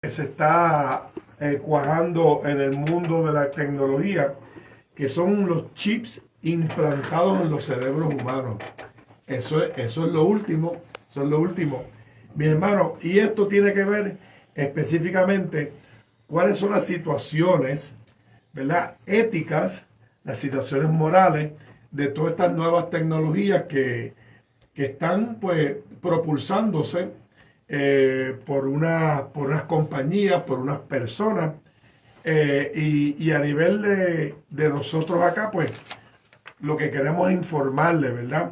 Que se está cuajando en el mundo de la tecnología, que son los chips implantados en los cerebros humanos. Eso es lo último, eso es lo último. Mi hermano, y esto tiene que ver específicamente cuáles son las situaciones, ¿verdad? Éticas, las situaciones morales de todas estas nuevas tecnologías que están pues propulsándose por unas compañías, por unas personas, y a nivel de nosotros acá, pues lo que queremos es informarle, ¿verdad?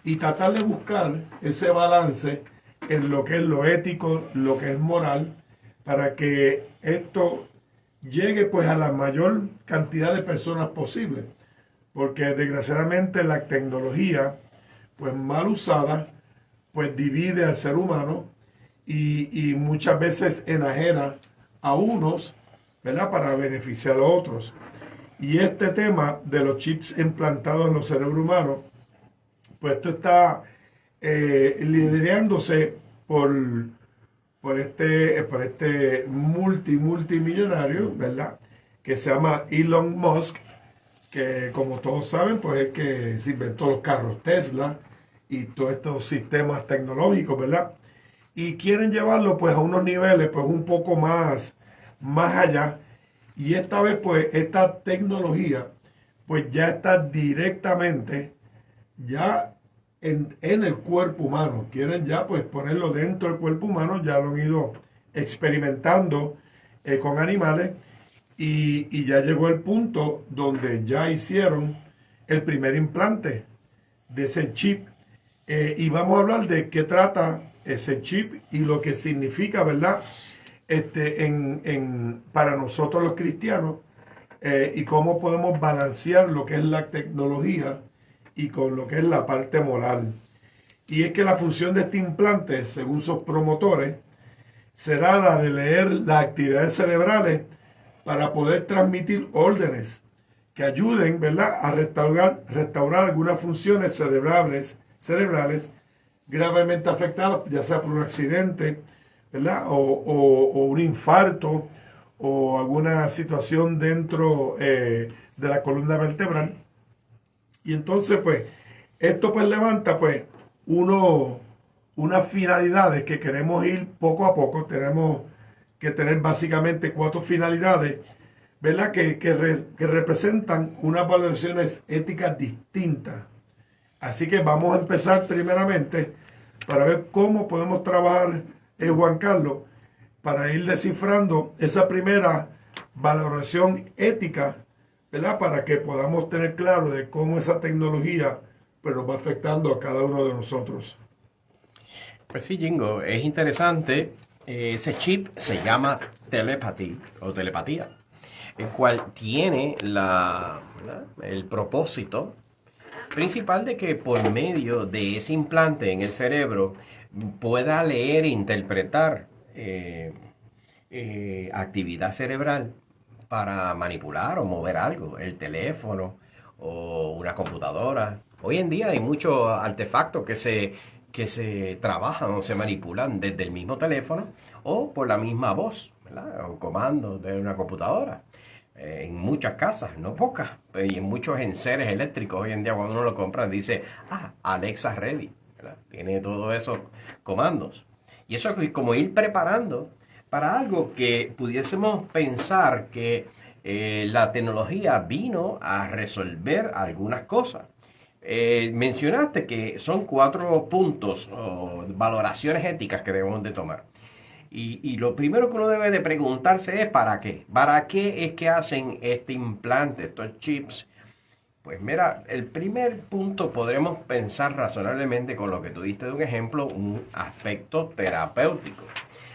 Y tratar de buscar ese balance en lo que es lo ético, lo que es moral, para que esto llegue pues a la mayor cantidad de personas posible. Porque desgraciadamente la tecnología, pues mal usada, pues divide al ser humano y muchas veces enajena a unos, ¿verdad? Para beneficiar a otros. Y este tema de los chips implantados en los cerebros humanos, pues esto está liderándose por este multimillonario, ¿verdad? Que se llama Elon Musk, que como todos saben, pues es que se inventó los carros Tesla y todos estos sistemas tecnológicos, ¿verdad? Y quieren llevarlo pues a unos niveles pues un poco más allá. Y esta vez pues esta tecnología pues ya está directamente ya en el cuerpo humano. Quieren ya pues ponerlo dentro del cuerpo humano, ya lo han ido experimentando con animales y ya llegó el punto donde ya hicieron el primer implante de ese chip. Y vamos a hablar de qué trata ese chip y lo que significa, ¿verdad? Para nosotros los cristianos, y cómo podemos balancear lo que es la tecnología y con lo que es la parte moral. Y es que la función de este implante, según sus promotores, será la de leer las actividades cerebrales para poder transmitir órdenes que ayuden, ¿verdad?, a restaurar algunas funciones cerebrales gravemente afectadas, ya sea por un accidente, ¿verdad?, o un infarto o alguna situación dentro de la columna vertebral. Y entonces, pues, esto pues levanta, pues, unas finalidades que queremos ir poco a poco. Tenemos que tener básicamente cuatro finalidades, ¿verdad? Que representan unas valoraciones éticas distintas. Así que vamos a empezar primeramente para ver cómo podemos trabajar, Juan Carlos, para ir descifrando esa primera valoración ética, ¿verdad? Para que podamos tener claro de cómo esa tecnología pues, nos va afectando a cada uno de nosotros. Pues sí, Jingo, es interesante. Ese chip se llama telepathy o telepatía, el cual tiene ¿verdad?, el propósito principal de que por medio de ese implante en el cerebro pueda leer e interpretar actividad cerebral para manipular o mover algo, el teléfono o una computadora. Hoy en día hay muchos artefactos que se trabajan o se manipulan desde el mismo teléfono o por la misma voz, ¿verdad?, o comando de una computadora. En muchas casas, no pocas, y en muchos enseres eléctricos hoy en día cuando uno lo compra dice, Alexa Ready, ¿verdad? Tiene todos esos comandos. Y eso es como ir preparando para algo que pudiésemos pensar que la tecnología vino a resolver algunas cosas. Mencionaste que son 4 puntos o valoraciones éticas que debemos de tomar. Y lo primero que uno debe de preguntarse es ¿para qué? ¿Para qué es que hacen este implante, estos chips? Pues mira, el primer punto podremos pensar razonablemente con lo que tú diste de un ejemplo, un aspecto terapéutico.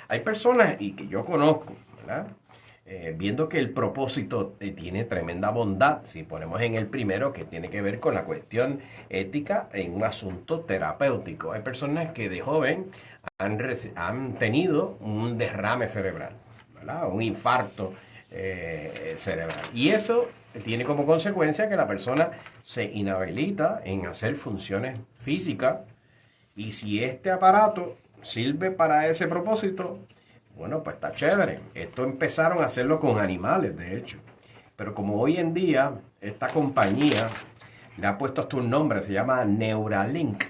Hay personas, y que yo conozco, ¿verdad?, viendo que el propósito tiene tremenda bondad, si ponemos en el primero que tiene que ver con la cuestión ética en un asunto terapéutico. Hay personas que de joven han tenido un derrame cerebral, ¿verdad?, un infarto cerebral. Y eso tiene como consecuencia que la persona se inhabilita en hacer funciones físicas, y si este aparato sirve para ese propósito, Bueno, pues está chévere. Esto empezaron a hacerlo con animales, de hecho. Pero como hoy en día esta compañía le ha puesto hasta un nombre, se llama Neuralink,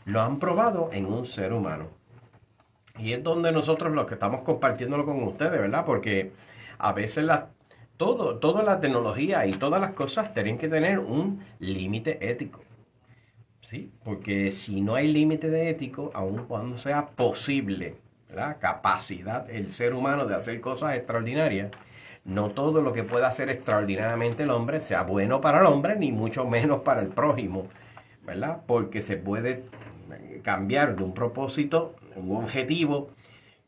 lo han probado en un ser humano. Y es donde nosotros lo que estamos compartiéndolo con ustedes, ¿verdad? Porque a veces toda la tecnología y todas las cosas tienen que tener un límite ético. ¿Sí? Porque si no hay límite de ético, aun cuando sea posible la capacidad el ser humano de hacer cosas extraordinarias, no todo lo que pueda hacer extraordinariamente el hombre sea bueno para el hombre, ni mucho menos para el prójimo, ¿verdad? Porque se puede cambiar de un propósito, un objetivo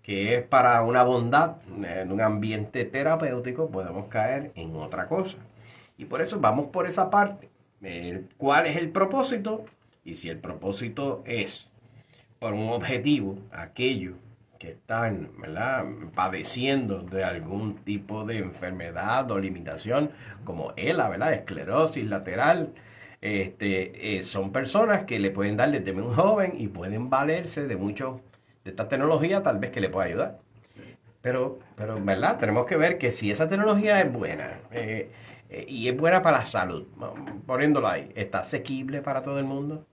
que es para una bondad en un ambiente terapéutico, podemos caer en otra cosa. Y por eso vamos por esa parte. ¿Cuál es el propósito? Y si el propósito es por un objetivo, aquello que están, ¿verdad?, padeciendo de algún tipo de enfermedad o limitación, como ELA, ¿verdad?, esclerosis lateral, son personas que le pueden dar desde muy joven y pueden valerse de mucho de esta tecnología, tal vez que le pueda ayudar. Pero, ¿verdad? Tenemos que ver que si esa tecnología es buena y es buena para la salud, poniéndola ahí, ¿está asequible para todo el mundo?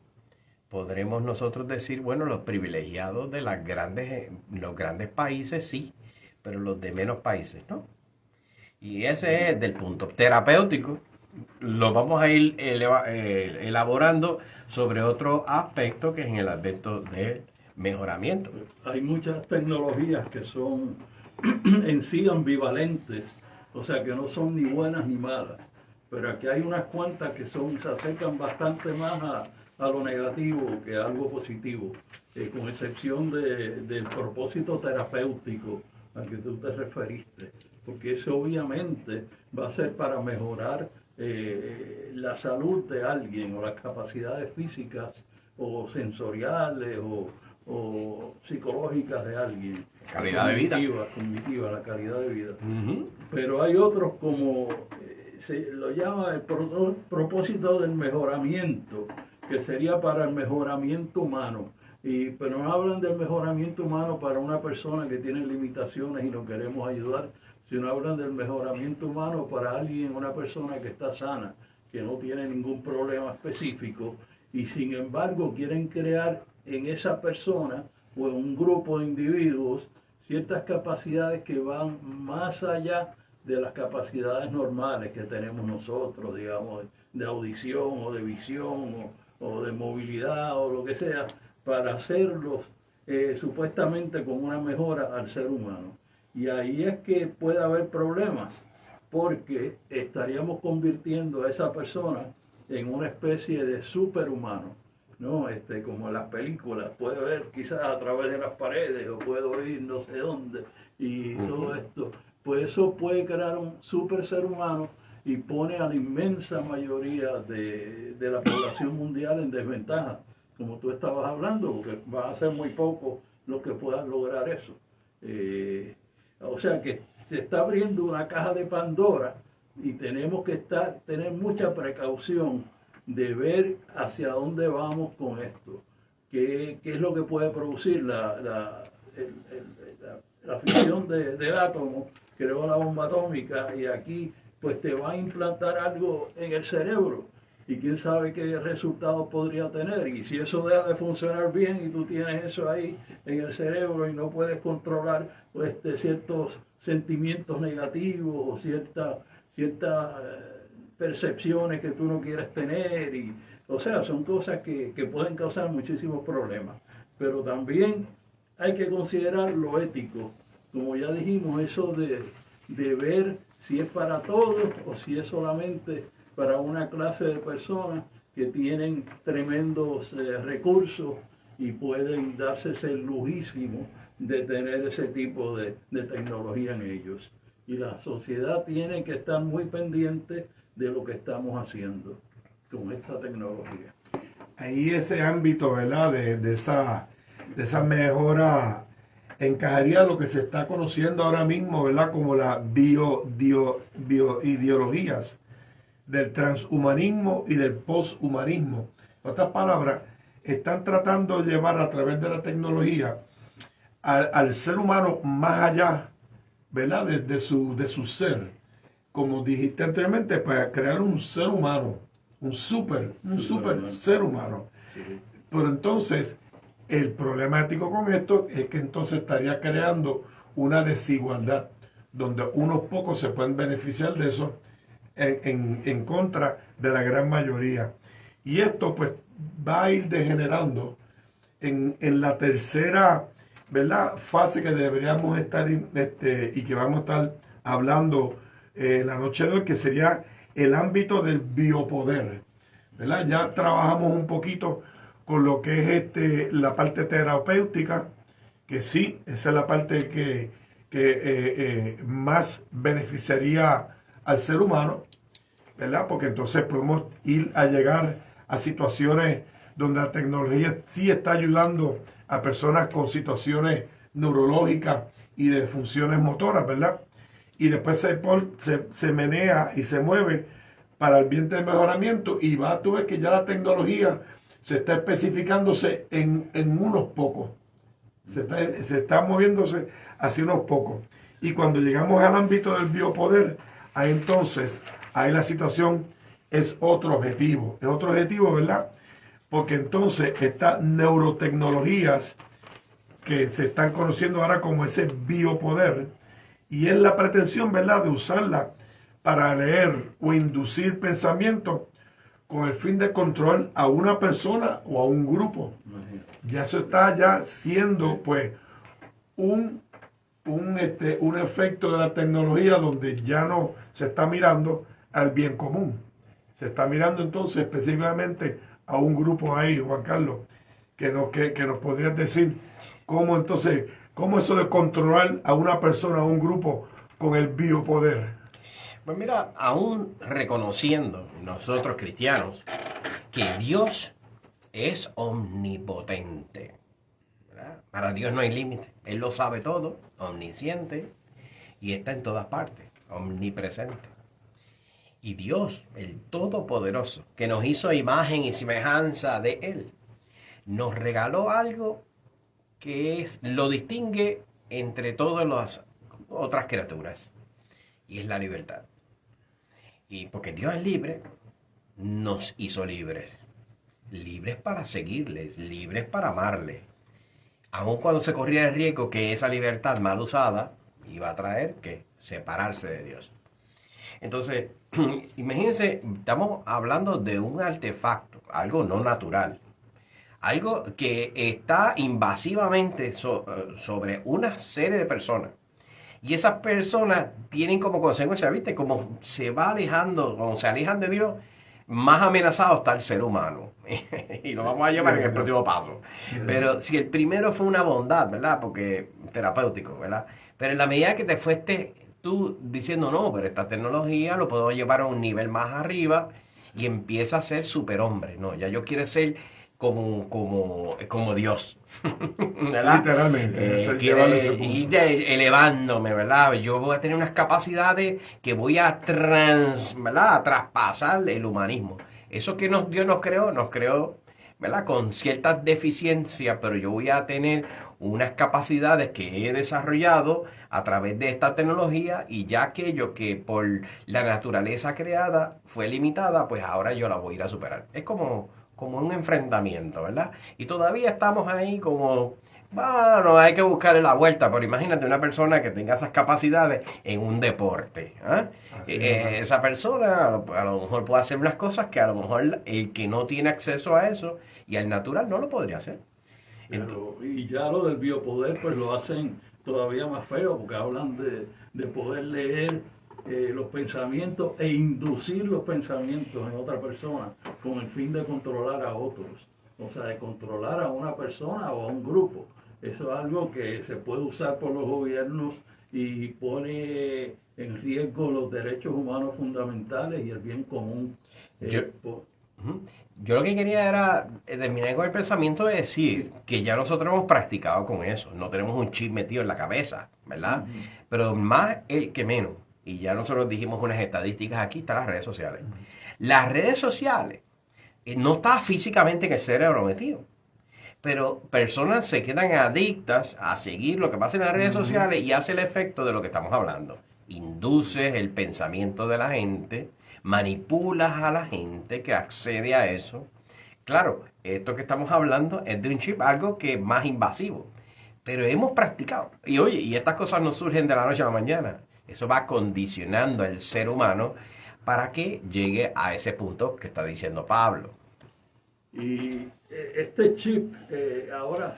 Podremos nosotros decir, bueno, los privilegiados de los grandes países sí, pero los de menos países no. Y ese es del punto terapéutico. Lo vamos a ir elaborando sobre otro aspecto que es en el aspecto del mejoramiento. Hay muchas tecnologías que son en sí ambivalentes, o sea que no son ni buenas ni malas, pero aquí hay unas cuantas que se acercan bastante más a lo negativo que a algo positivo, con excepción del propósito terapéutico al que tú te referiste, porque eso obviamente va a ser para mejorar la salud de alguien o las capacidades físicas o sensoriales o psicológicas de alguien. Calidad de vida. Cognitiva, la calidad de vida. Uh-huh. Pero hay otros como se lo llama el propósito del mejoramiento, que sería para el mejoramiento humano. Pero no hablan del mejoramiento humano para una persona que tiene limitaciones y nos queremos ayudar, sino hablan del mejoramiento humano para alguien, una persona que está sana, que no tiene ningún problema específico, y sin embargo quieren crear en esa persona o en un grupo de individuos ciertas capacidades que van más allá de las capacidades normales que tenemos nosotros, digamos, de audición o de visión o de movilidad o lo que sea, para hacerlos supuestamente con una mejora al ser humano. Y ahí es que puede haber problemas, porque estaríamos convirtiendo a esa persona en una especie de superhumano, ¿no? Como en las películas, puede ver quizás a través de las paredes o puede oír no sé dónde y todo esto. Pues eso puede crear un super ser humano y pone a la inmensa mayoría de la población mundial en desventaja, como tú estabas hablando, porque va a ser muy poco los que puedan lograr eso. O sea que se está abriendo una caja de Pandora y tenemos que tener mucha precaución de ver hacia dónde vamos con esto, qué es lo que puede producir la fisión del átomo, creó la bomba atómica y aquí pues te va a implantar algo en el cerebro y quién sabe qué resultados podría tener. Y si eso deja de funcionar bien y tú tienes eso ahí en el cerebro y no puedes controlar pues, ciertos sentimientos negativos o ciertas percepciones que tú no quieres tener, o sea, son cosas que pueden causar muchísimos problemas. Pero también hay que considerar lo ético, como ya dijimos, eso de ver si es para todos o si es solamente para una clase de personas que tienen tremendos recursos y pueden darse ese lujísimo de tener ese tipo de tecnología en ellos. Y la sociedad tiene que estar muy pendiente de lo que estamos haciendo con esta tecnología. Ahí ese ámbito, ¿verdad? De esa mejora encajaría lo que se está conociendo ahora mismo, ¿verdad? Como las bioideologías del transhumanismo y del posthumanismo. En otras palabras, están tratando de llevar a través de la tecnología al ser humano más allá, ¿verdad? De su ser. Como dijiste anteriormente, para crear un ser humano, un super ser humano. Sí. Pero entonces, el problemático con esto es que entonces estaría creando una desigualdad, donde unos pocos se pueden beneficiar de eso en contra de la gran mayoría. Y esto pues va a ir degenerando en la tercera, ¿verdad?, fase que deberíamos estar y que vamos a estar hablando la noche de hoy, que sería el ámbito del biopoder, ¿verdad? Ya trabajamos un poquito con lo que es la parte terapéutica, que sí, esa es la parte que más beneficiaría al ser humano, ¿verdad? Porque entonces podemos ir a llegar a situaciones donde la tecnología sí está ayudando a personas con situaciones neurológicas y de funciones motoras, ¿verdad? Y después se menea y se mueve para el bien del mejoramiento, y tú ves que ya la tecnología se está especificándose en unos pocos. Se está moviéndose hacia unos pocos. Y cuando llegamos al ámbito del biopoder, ahí entonces, ahí la situación es otro objetivo. Es otro objetivo, ¿verdad? Porque entonces estas neurotecnologías que se están conociendo ahora como ese biopoder, y es la pretensión, ¿verdad?, de usarla para leer o inducir pensamiento con el fin de controlar a una persona o a un grupo. Ya eso está ya siendo pues un efecto de la tecnología, donde ya no se está mirando al bien común. Se está mirando entonces específicamente a un grupo ahí, Juan Carlos, que nos podrías decir cómo eso de controlar a una persona, a un grupo con el biopoder. Pues mira, aún reconociendo nosotros cristianos que Dios es omnipotente, ¿verdad? Para Dios no hay límite. Él lo sabe todo, omnisciente, y está en todas partes, omnipresente. Y Dios, el Todopoderoso, que nos hizo imagen y semejanza de Él, nos regaló algo que lo distingue entre todas las otras criaturas, y es la libertad. Y porque Dios es libre, nos hizo libres. Libres para seguirles, libres para amarle. Aun cuando se corría el riesgo que esa libertad mal usada iba a traer que separarse de Dios. Entonces, imagínense, estamos hablando de un artefacto, algo no natural. Algo que está invasivamente sobre una serie de personas. Y esas personas tienen como consecuencia, ¿viste? Como se va alejando, como se alejan de Dios, más amenazado está el ser humano. Y lo vamos a llevar en el próximo paso. Pero si el primero fue una bondad, ¿verdad? Porque terapéutico, ¿verdad? Pero en la medida que te fuiste tú diciendo, no, pero esta tecnología lo puedo llevar a un nivel más arriba, y empieza a ser superhombre. No, ya yo quiero ser como Dios. ¿Verdad? Literalmente. Ir elevándome, ¿verdad? Yo voy a tener unas capacidades que voy a ¿verdad?, a traspasar el humanismo. Eso que Dios nos creó, ¿verdad?, con ciertas deficiencias, pero yo voy a tener unas capacidades que he desarrollado a través de esta tecnología, y ya aquello que por la naturaleza creada fue limitada, pues ahora yo la voy a ir a superar. Es como un enfrentamiento, ¿verdad? Y todavía estamos ahí como, bueno, hay que buscarle la vuelta, pero imagínate una persona que tenga esas capacidades en un deporte. Esa persona a lo mejor puede hacer unas cosas que a lo mejor el que no tiene acceso a eso y al natural no lo podría hacer. Y ya lo del biopoder pues lo hacen todavía más feo, porque hablan de poder leer los pensamientos e inducir los pensamientos en otra persona con el fin de controlar a otros. O sea, de controlar a una persona o a un grupo. Eso es algo que se puede usar por los gobiernos y pone en riesgo los derechos humanos fundamentales y el bien común. Yo lo que quería era terminar con el pensamiento de decir que ya nosotros hemos practicado con eso. No tenemos un chip metido en la cabeza, ¿verdad? Pero más el que menos. Y ya nosotros dijimos unas estadísticas aquí, están las redes sociales. Las redes sociales no está físicamente en el cerebro metido, Pero personas se quedan adictas a seguir lo que pasa en las redes sociales y hace el efecto de lo que estamos hablando. Induces el pensamiento de la gente, manipulas a la gente que accede a eso. Claro, esto que estamos hablando es de un chip, algo que es más invasivo. Pero hemos practicado. Y oye, y estas cosas no surgen de la noche a la mañana. Eso va condicionando al ser humano para que llegue a ese punto que está diciendo Pablo. Y este chip ahora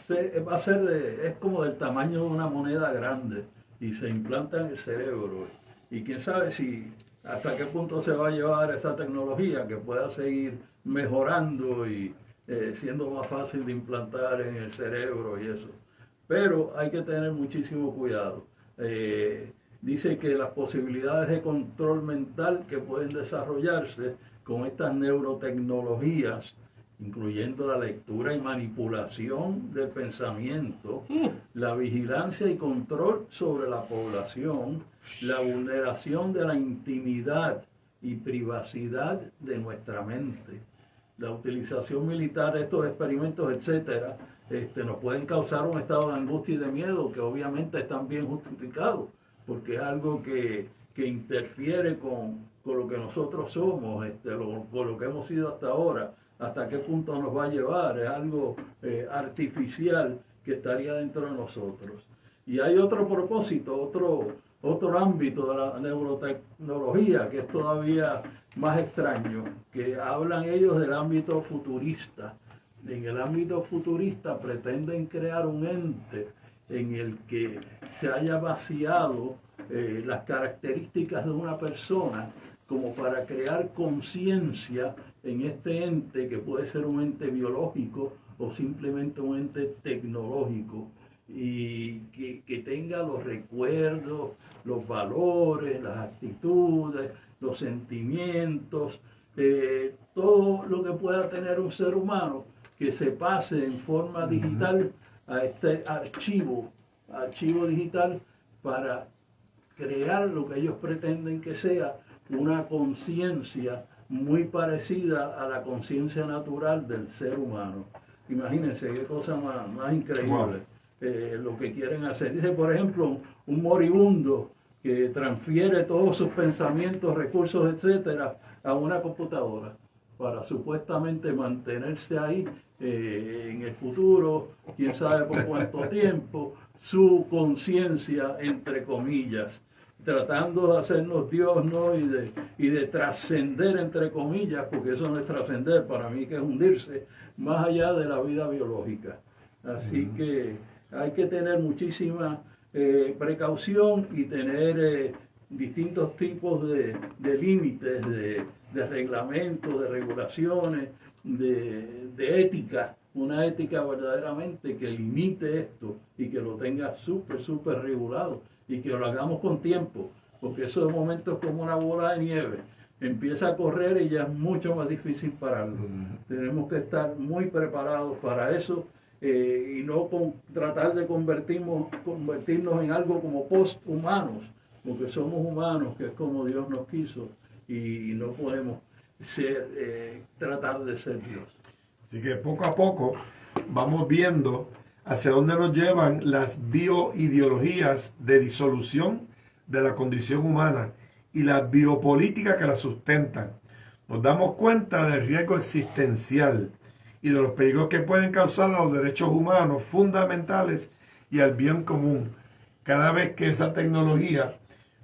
va a ser es como del tamaño de una moneda grande y se implanta en el cerebro. Y quién sabe si hasta qué punto se va a llevar esa tecnología que pueda seguir mejorando y siendo más fácil de implantar en el cerebro y eso. Pero hay que tener muchísimo cuidado. Dice que las posibilidades de control mental que pueden desarrollarse con estas neurotecnologías, incluyendo la lectura y manipulación del pensamiento, la vigilancia y control sobre la población, la vulneración de la intimidad y privacidad de nuestra mente, la utilización militar de estos experimentos, etcétera, nos pueden causar un estado de angustia y de miedo que obviamente están bien justificados, porque es algo que interfiere con lo que nosotros somos, con lo que hemos sido hasta ahora. Hasta qué punto nos va a llevar, es algo artificial que estaría dentro de nosotros. Y hay otro propósito, otro ámbito de la neurotecnología que es todavía más extraño, que hablan ellos del ámbito futurista. En el ámbito futurista pretenden crear un ente en el que se haya vaciado las características de una persona como para crear conciencia en este ente que puede ser un ente biológico o simplemente un ente tecnológico y que tenga los recuerdos, los valores, las actitudes, los sentimientos, todo lo que pueda tener un ser humano que se pase en forma digital a este archivo digital para crear lo que ellos pretenden que sea una conciencia muy parecida a la conciencia natural del ser humano. Imagínense qué cosa más increíble. Wow. Lo que quieren hacer. Dice, por ejemplo, un moribundo que transfiere todos sus pensamientos, recursos, etcétera, a una computadora para supuestamente mantenerse ahí en el futuro, quién sabe por cuánto tiempo, su conciencia, entre comillas, tratando de hacernos Dios, ¿no? Y de trascender, entre comillas, porque eso no es trascender, para mí que es hundirse, más allá de la vida biológica. Así que hay que tener muchísima precaución y tener distintos tipos de límites, de reglamentos, de regulaciones, de ética, una ética verdaderamente que limite esto y que lo tenga súper regulado y que lo hagamos con tiempo, porque eso de momento es como una bola de nieve, empieza a correr y ya es mucho más difícil pararlo. Tenemos que estar muy preparados para eso y no tratar de convertirnos en algo como posthumanos, porque somos humanos, que es como Dios nos quiso, y no podemos tratar de ser Dios. Así que poco a poco vamos viendo hacia dónde nos llevan las bioideologías de disolución de la condición humana y las biopolíticas que la sustentan. Nos damos cuenta del riesgo existencial y de los peligros que pueden causar a los derechos humanos fundamentales y al bien común. Cada vez que esa tecnología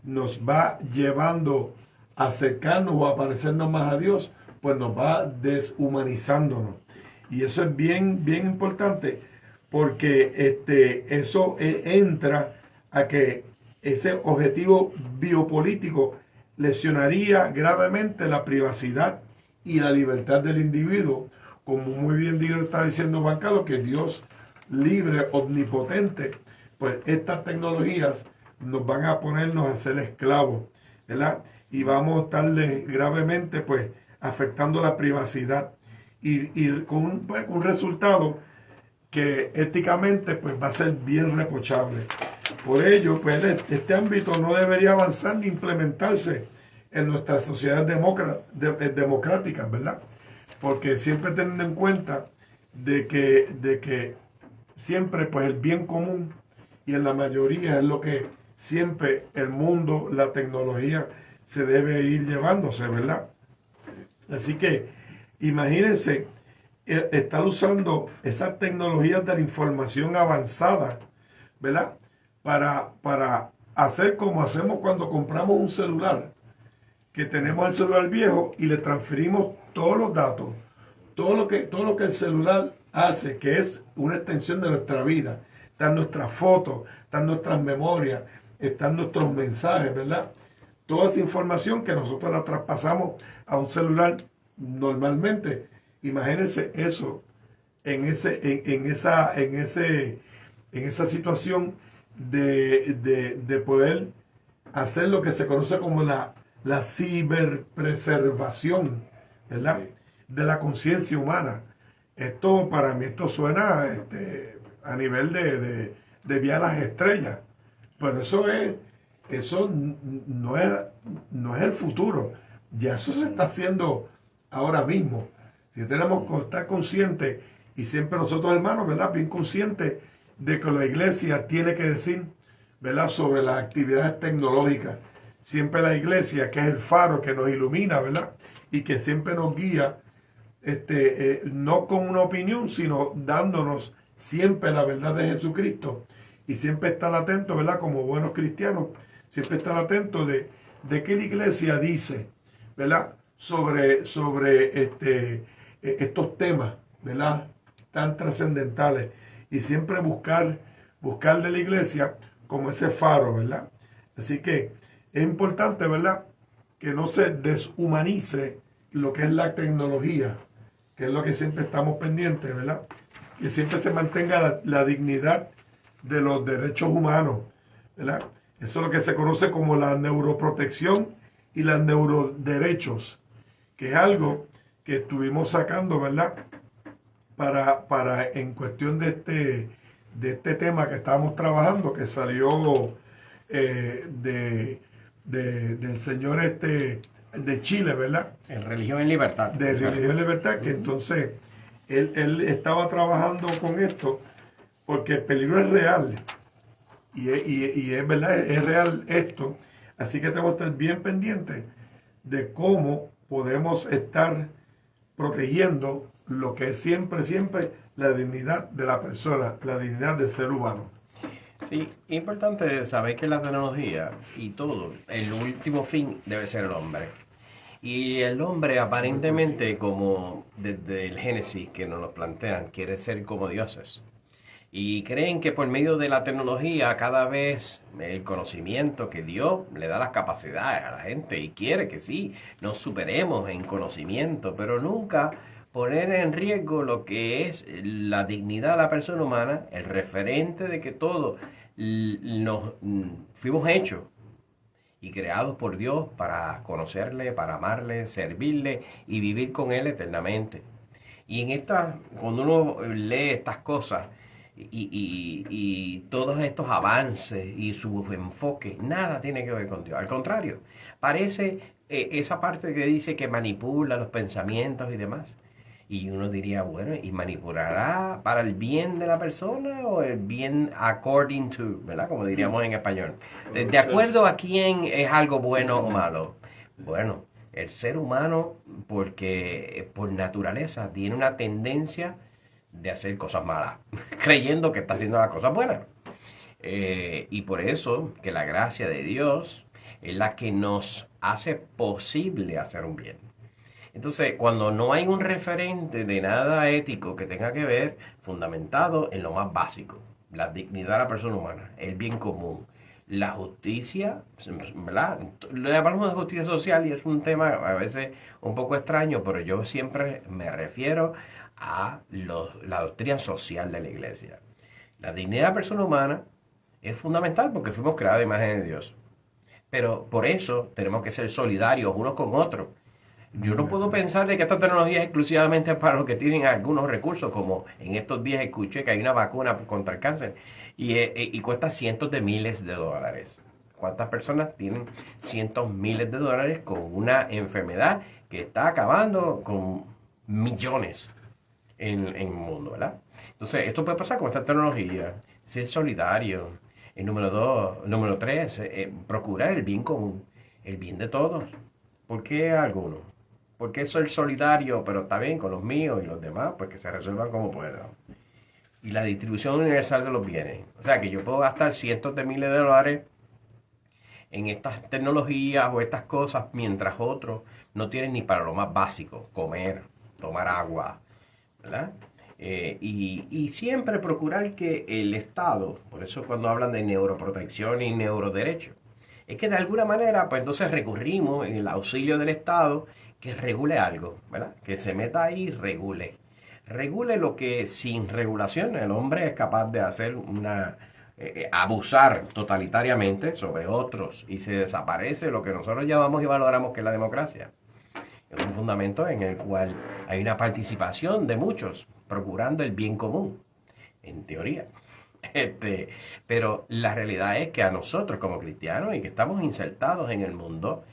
nos va llevando a acercarnos o a parecernos más a Dios, pues nos va deshumanizándonos. Y eso es bien importante, porque eso entra a que ese objetivo biopolítico lesionaría gravemente la privacidad y la libertad del individuo, como muy bien Dios está diciendo Juan Carlos, que Dios libre, omnipotente, pues estas tecnologías nos van a ponernos a ser esclavos, ¿verdad? Y vamos a estarle gravemente pues afectando la privacidad y con un resultado que éticamente pues va a ser bien reprochable. Por ello, pues este ámbito no debería avanzar ni implementarse en nuestras sociedades democráticas, ¿verdad? Porque siempre teniendo en cuenta de que siempre pues el bien común, y en la mayoría es lo que siempre el mundo, la tecnología se debe ir llevándose, ¿verdad? Así que imagínense estar usando esas tecnologías de la información avanzada, ¿verdad? Para hacer como hacemos cuando compramos un celular, que tenemos el celular viejo y le transferimos todos los datos, todo lo que el celular hace, que es una extensión de nuestra vida. Están nuestras fotos, están nuestras memorias, están nuestros mensajes, ¿verdad? Toda esa información que nosotros la traspasamos a un celular normalmente. Imagínense eso en esa situación de poder hacer lo que se conoce como la ciberpreservación, ¿verdad? De la conciencia humana. Esto, para mí, esto suena a nivel de vía a las estrellas. Pero eso no es el futuro. Ya eso se está haciendo ahora mismo. Si tenemos que estar conscientes, y siempre nosotros hermanos, ¿verdad? Bien conscientes de que la iglesia tiene que decir, ¿verdad? Sobre las actividades tecnológicas. Siempre la iglesia, que es el faro que nos ilumina, ¿verdad? Y que siempre nos guía, no con una opinión, sino dándonos siempre la verdad de Jesucristo. Y siempre estar atentos, ¿verdad? Como buenos cristianos, siempre estar atentos de qué la iglesia dice, ¿verdad? Sobre estos temas, ¿verdad? Tan trascendentales. Y siempre buscar de la iglesia como ese faro, ¿verdad? Así que es importante, ¿verdad? Que no se deshumanice lo que es la tecnología, que es lo que siempre estamos pendientes, ¿verdad? Que siempre se mantenga la dignidad de los derechos humanos, ¿verdad? Eso es lo que se conoce como la neuroprotección y los neuroderechos, que es algo que estuvimos sacando, ¿verdad? Para en cuestión de este tema que estábamos trabajando, que salió del señor de Chile, ¿verdad? En Religión en Libertad. De Religión en Libertad, que entonces él estaba trabajando con esto porque el peligro es real y es verdad, es real esto. Así que tenemos que estar bien pendientes de cómo podemos estar protegiendo lo que es siempre la dignidad de la persona, la dignidad del ser humano. Sí, importante saber que la tecnología y todo, el último fin debe ser el hombre. Y el hombre aparentemente, como desde el Génesis que nos lo plantean, quiere ser como dioses. Y creen que por medio de la tecnología cada vez el conocimiento que Dios le da las capacidades a la gente y quiere que sí, nos superemos en conocimiento, pero nunca poner en riesgo lo que es la dignidad de la persona humana, el referente de que todos nos fuimos hechos y creados por Dios para conocerle, para amarle, servirle y vivir con Él eternamente. Y cuando uno lee estas cosas y todos estos avances y su enfoque, nada tiene que ver con Dios. Al contrario, parece esa parte que dice que manipula los pensamientos y demás. Y uno diría, bueno, ¿y manipulará para el bien de la persona o el bien according to, ¿verdad? Como diríamos en español. De acuerdo a quién es algo bueno o malo. Bueno, el ser humano, porque por naturaleza tiene una tendencia de hacer cosas malas, creyendo que está haciendo las cosas buenas. Y por eso que la gracia de Dios es la que nos hace posible hacer un bien. Entonces, cuando no hay un referente de nada ético que tenga que ver, fundamentado en lo más básico, la dignidad de la persona humana, el bien común, la justicia, ¿verdad? Le hablamos de justicia social y es un tema a veces un poco extraño, pero yo siempre me refiero a la doctrina social de la iglesia. La dignidad de la persona humana es fundamental porque fuimos creados a imagen de Dios. Pero por eso tenemos que ser solidarios unos con otros. Yo no puedo pensar de que esta tecnología es exclusivamente para los que tienen algunos recursos, como en estos días escuché que hay una vacuna contra el cáncer y cuesta cientos de miles de dólares. ¿Cuántas personas tienen cientos miles de dólares con una enfermedad que está acabando con millones? en el mundo, ¿verdad? Entonces, esto puede pasar con esta tecnología, ser solidario. El número tres, procurar el bien común, el bien de todos. ¿Por qué algunos? ¿Por qué soy solidario, pero está bien con los míos y los demás? Pues que se resuelvan como puedan. Y la distribución universal de los bienes. O sea, que yo puedo gastar cientos de miles de dólares en estas tecnologías o estas cosas, mientras otros no tienen ni para lo más básico, comer, tomar agua, ¿verdad? Y siempre procurar que el Estado, por eso cuando hablan de neuroprotección y neuroderecho, es que de alguna manera, pues entonces recurrimos en el auxilio del Estado que regule algo, ¿verdad? Que se meta ahí y regule. Regule lo que sin regulación el hombre es capaz de hacer abusar totalitariamente sobre otros y se desaparece lo que nosotros llamamos y valoramos que es la democracia. Es un fundamento en el cual hay una participación de muchos procurando el bien común, en teoría. Pero la realidad es que a nosotros como cristianos y que estamos insertados en el mundo,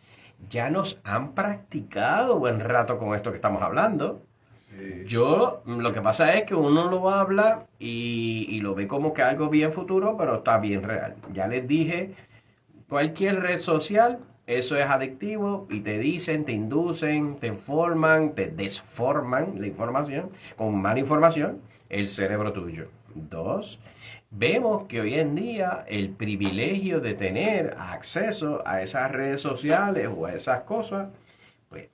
ya nos han practicado buen rato con esto que estamos hablando. Sí. Yo, lo que pasa es que uno lo habla y lo ve como que algo bien futuro, pero está bien real. Ya les dije, cualquier red social, eso es adictivo y te dicen, te inducen, te forman, te desforman la información, con mala información, el cerebro tuyo. 2, vemos que hoy en día el privilegio de tener acceso a esas redes sociales o a esas cosas, pues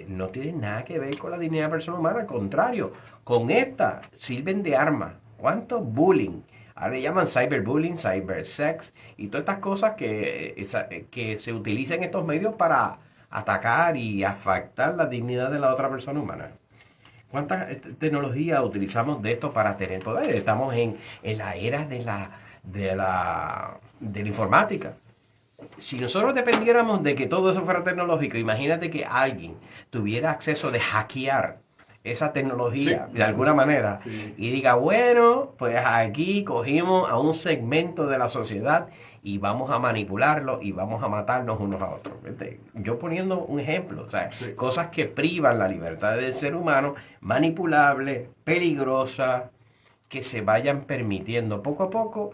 no tiene nada que ver con la dignidad persona humana, al contrario, con esta sirven de arma. ¿Cuánto bullying? Ahora le llaman cyberbullying, cybersex y todas estas cosas que se utilizan en estos medios para atacar y afectar la dignidad de la otra persona humana. ¿Cuántas tecnologías utilizamos de esto para tener poder? Estamos en la era de la informática. Si nosotros dependiéramos de que todo eso fuera tecnológico, imagínate que alguien tuviera acceso de hackear esa tecnología de alguna manera y diga, bueno, pues aquí cogimos a un segmento de la sociedad y vamos a manipularlo y vamos a matarnos unos a otros. ¿Viste? Yo poniendo un ejemplo, o sea, cosas que privan la libertad del ser humano, manipulables, peligrosas, que se vayan permitiendo poco a poco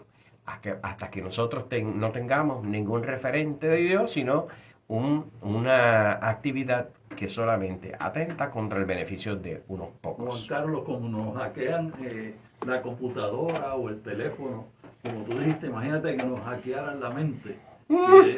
hasta que nosotros no tengamos ningún referente de Dios, sino una actividad que solamente atenta contra el beneficio de unos pocos. Juan Carlos, como nos hackean la computadora o el teléfono, como tú dijiste, imagínate que nos hackearan la mente.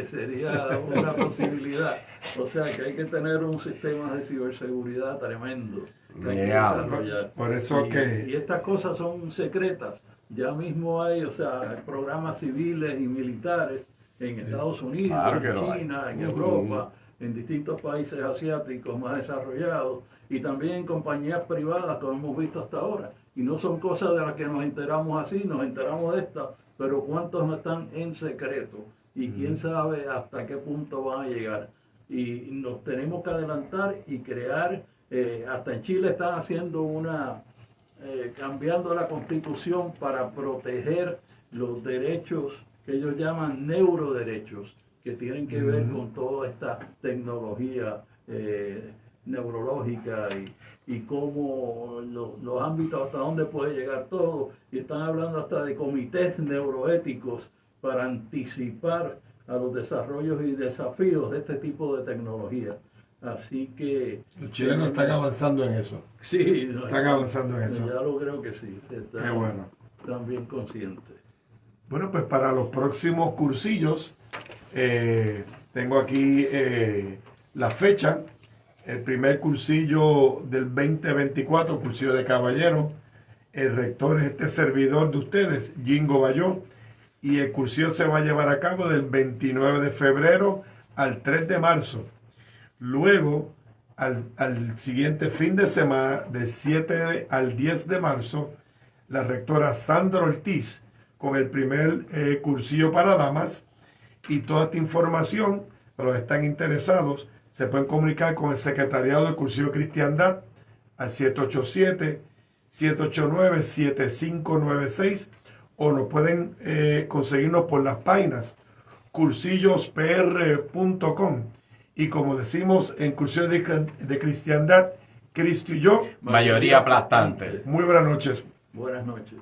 Sería una posibilidad. O sea que hay que tener un sistema de ciberseguridad tremendo que hay que desarrollar. Por eso y estas cosas son secretas. Ya mismo hay, o sea, programas civiles y militares en Estados Unidos, en China, en Europa, en distintos países asiáticos más desarrollados y también en compañías privadas, como hemos visto hasta ahora. Y no son cosas de las que nos enteramos así, nos enteramos de estas, pero cuántos no están en secreto y quién sabe hasta qué punto van a llegar. Y nos tenemos que adelantar y crear, hasta en Chile están haciendo cambiando la constitución para proteger los derechos que ellos llaman neuroderechos, que tienen que ver con toda esta tecnología neurológica y cómo los ámbitos hasta dónde puede llegar todo. Y están hablando hasta de comités neuroéticos para anticipar a los desarrollos y desafíos de este tipo de tecnología. Así que los chilenos están avanzando en eso. Sí, están avanzando en eso. Ya lo creo que sí. Qué bueno. Están bien conscientes. Bueno, pues para los próximos cursillos, tengo aquí la fecha. El primer cursillo del 2024, cursillo de caballero. El rector es este servidor de ustedes, Jingo Bayó. Y el cursillo se va a llevar a cabo del 29 de febrero al 3 de marzo. Luego, al siguiente fin de semana, del 7 al 10 de marzo, la rectora Sandra Ortiz, con el primer cursillo para damas. Y toda esta información, para los que están interesados, se pueden comunicar con el secretariado del cursillo Cristiandad al 787-789-7596 o nos pueden conseguirnos por las páginas cursillospr.com. Y como decimos en Cursillos de Cristiandad, Cristo y yo. Mayoría aplastante. Muy buenas noches. Buenas noches.